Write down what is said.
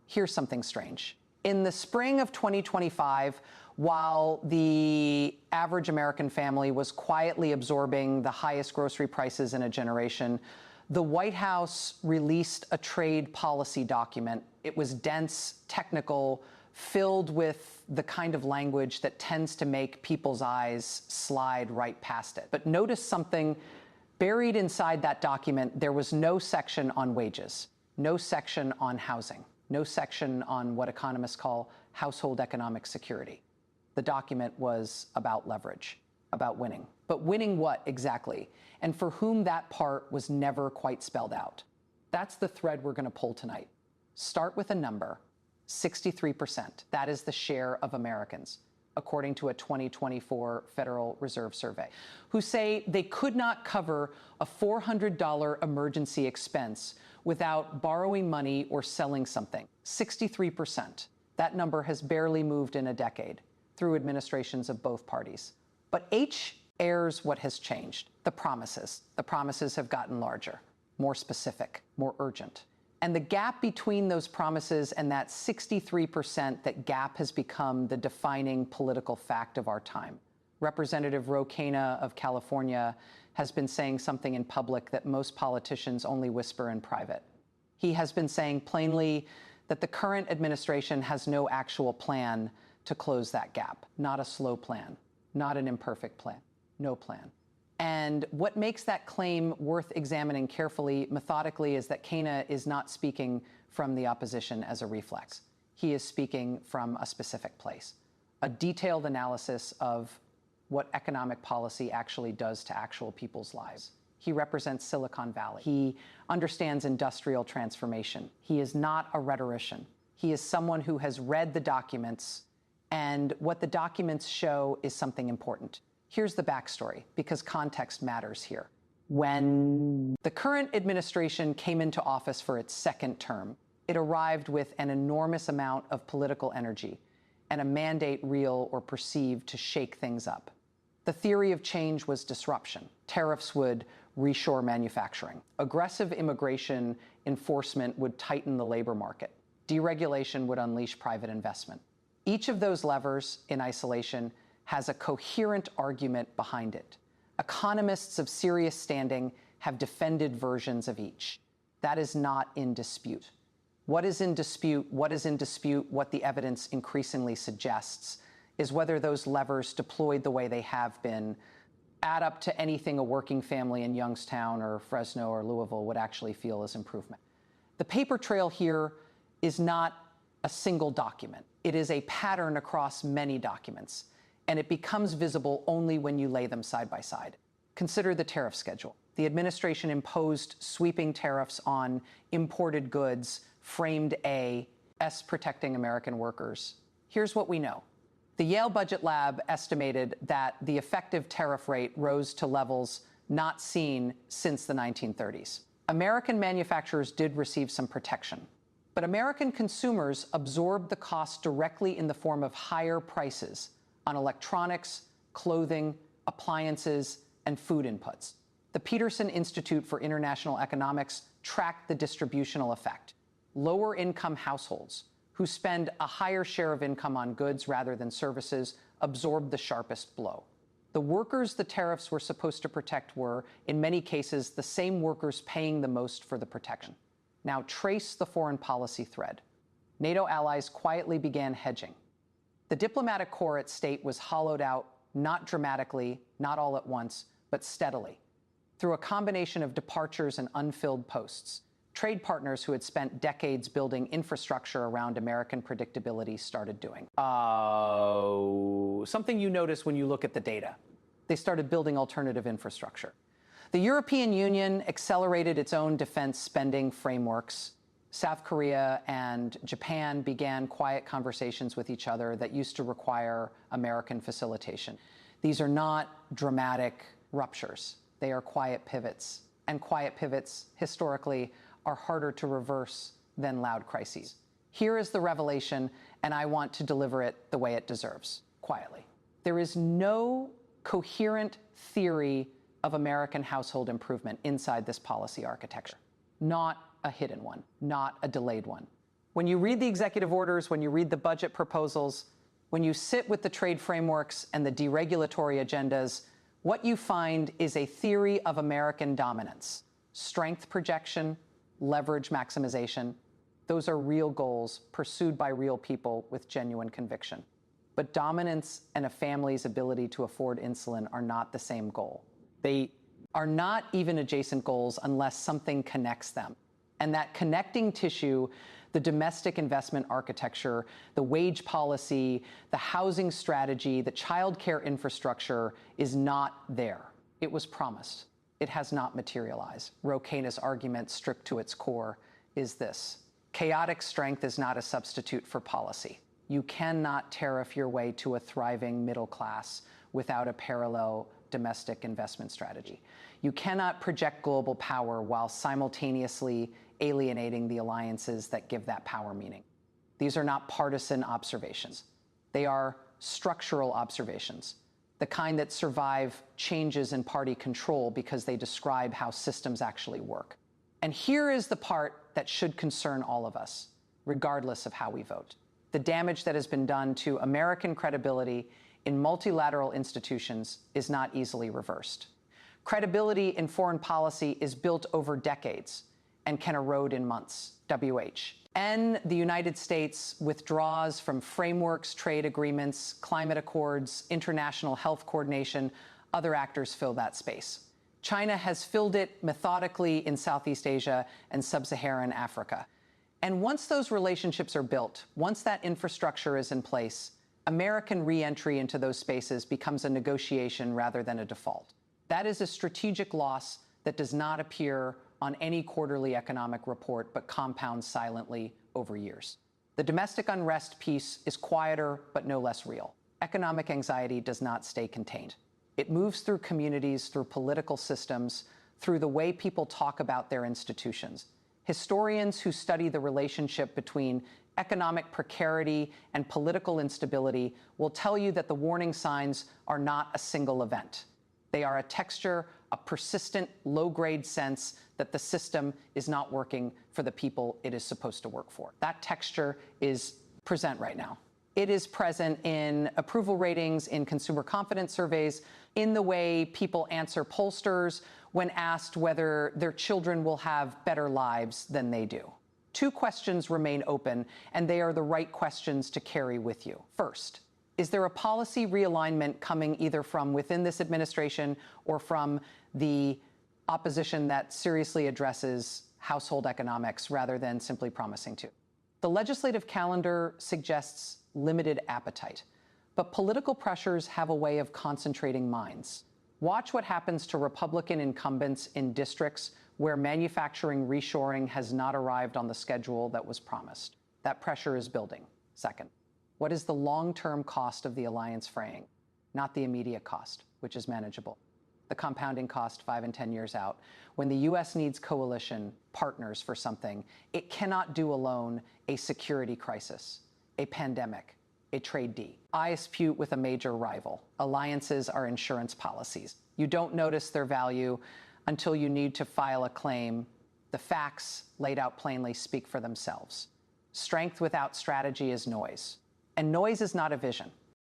Here's something strange. In the spring of 2025, while the average American family was quietly absorbing the highest grocery prices in a generation, the White House released a trade policy document. It was dense, technical, filled with the kind of language that tends to make people's eyes slide right past it. But notice something buried inside that document. There was no section on wages, no section on housing, no section on what economists call household economic security. The document was about leverage, about winning. But winning what exactly? And for whom that part was never quite spelled out. That's the thread we're going to pull tonight. Start with a number, 63%. That is the share of Americans, according to a 2024 Federal Reserve survey, who say they could not cover a $400 emergency expense without borrowing money or selling something. 63%. That number has barely moved in a decade through administrations of both parties. But H airs what has changed. The promises. The promises have gotten larger, more specific, more urgent. And the gap between those promises and that 63%, that gap has become the defining political fact of our time. Representative Ro Khanna of California has been saying something in public that most politicians only whisper in private. He has been saying plainly that the current administration has no actual plan to close that gap. Not a slow plan, not an imperfect plan, no plan. And what makes that claim worth examining carefully, methodically, is that Khanna is not speaking from the opposition as a reflex. He is speaking from a specific place, a detailed analysis of what economic policy actually does to actual people's lives. He represents Silicon Valley. He understands industrial transformation. He is not a rhetorician. He is someone who has read the documents, and what the documents show is something important. Here's the backstory, because context matters here. When the current administration came into office for its second term, it arrived with an enormous amount of political energy and a mandate, real or perceived, to shake things up. The theory of change was disruption. Tariffs would reshore manufacturing. Aggressive immigration enforcement would tighten the labor market. Deregulation would unleash private investment. Each of those levers in isolation has a coherent argument behind it. Economists of serious standing have defended versions of each. That is not in dispute. What is in dispute, what the evidence increasingly suggests, is whether those levers deployed the way they have been add up to anything a working family in Youngstown or Fresno or Louisville would actually feel as improvement. The paper trail here is not a single document. It is a pattern across many documents, and it becomes visible only when you lay them side by side. Consider the tariff schedule. The administration imposed sweeping tariffs on imported goods, framed as protecting American workers. Here's what we know. The Yale Budget Lab estimated that the effective tariff rate rose to levels not seen since the 1930s. American manufacturers did receive some protection, but American consumers absorbed the cost directly in the form of higher prices on electronics, clothing, appliances, and food inputs. The Peterson Institute for International Economics tracked the distributional effect. Lower-income households, who spend a higher share of income on goods rather than services, absorbed the sharpest blow. The workers the tariffs were supposed to protect were, in many cases, the same workers paying the most for the protection. Now trace the foreign policy thread. NATO allies quietly began hedging. The diplomatic core at state was hollowed out, not dramatically, not all at once, but steadily, through a combination of departures and unfilled posts. Trade partners who had spent decades building infrastructure around American predictability started doing. Something you notice when you look at the data. They started building alternative infrastructure. The European Union accelerated its own defense spending frameworks. South Korea and Japan began quiet conversations with each other that used to require American facilitation. These are not dramatic ruptures. They are quiet pivots. And quiet pivots, historically, are harder to reverse than loud crises. Here is the revelation, and I want to deliver it the way it deserves, quietly. There is no coherent theory of American household improvement inside this policy architecture. Not a hidden one, not a delayed one. When you read the executive orders, when you read the budget proposals, when you sit with the trade frameworks and the deregulatory agendas, what you find is a theory of American dominance. Strength projection, leverage maximization. Those are real goals pursued by real people with genuine conviction. But dominance and a family's ability to afford insulin are not the same goal. They are not even adjacent goals unless something connects them. And that connecting tissue, the domestic investment architecture, the wage policy, the housing strategy, the child care infrastructure is not there. It was promised. It has not materialized. Ro Khanna's argument, stripped to its core, is this: chaotic strength is not a substitute for policy. You cannot tariff your way to a thriving middle class without a parallel domestic investment strategy. You cannot project global power while simultaneously alienating the alliances that give that power meaning. These are not partisan observations. They are structural observations, the kind that survive changes in party control because they describe how systems actually work. And here is the part that should concern all of us, regardless of how we vote. The damage that has been done to American credibility in multilateral institutions is not easily reversed. Credibility in foreign policy is built over decades and can erode in months. And the United States withdraws from frameworks, trade agreements, climate accords, international health coordination. Other actors fill that space. China has filled it methodically in Southeast Asia and Sub-Saharan Africa. And once those relationships are built, once that infrastructure is in place, American re-entry into those spaces becomes a negotiation rather than a default. That is a strategic loss that does not appear on any quarterly economic report, but compounds silently over years. The domestic unrest piece is quieter, but no less real. Economic anxiety does not stay contained. It moves through communities, through political systems, through the way people talk about their institutions. Historians who study the relationship between economic precarity and political instability will tell you that the warning signs are not a single event. They are a texture, a persistent, low-grade sense that the system is not working for the people it is supposed to work for. That texture is present right now. It is present in approval ratings, in consumer confidence surveys, in the way people answer pollsters when asked whether their children will have better lives than they do. Two questions remain open, and they are the right questions to carry with you. First, is there a policy realignment coming either from within this administration or from the opposition that seriously addresses household economics rather than simply promising to? The legislative calendar suggests limited appetite, but political pressures have a way of concentrating minds. Watch what happens to Republican incumbents in districts where manufacturing reshoring has not arrived on the schedule that was promised. That pressure is building. Second, what is the long-term cost of the alliance fraying? Not the immediate cost, which is manageable. The compounding cost 5 and 10 years out. When the US needs coalition partners for something, it cannot do alone a security crisis, a pandemic, a trade deal. I dispute with a major rival. Alliances are insurance policies. You don't notice their value until you need to file a claim. The facts laid out plainly speak for themselves. Strength without strategy is noise. And noise is not a vision.